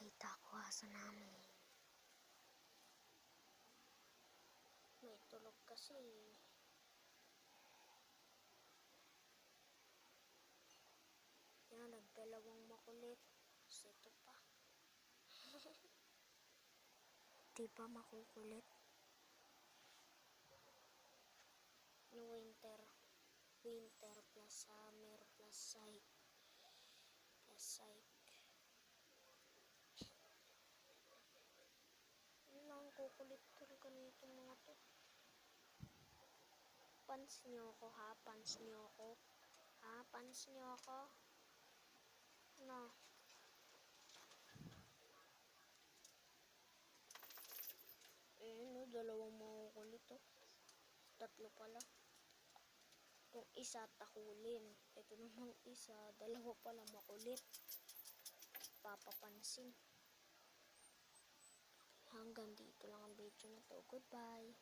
Pakita ko aso namin. May tulog kasi. Yan, nagdalawang makulit. Tapos ito pa. Diba makukulit? Winter plus summer plus psych. Ano lang, kukulit talaga nito mga to. Pants nyo ako ha? Pants nyo ako? Ha? Pants nyo ako? No. No, dalawang makukulit to. Tatlo pala. Kung isa, tahulin. Ito namang isa, dalawa pala makulit. Papapansin. Hanggang dito lang ang video na to. Goodbye.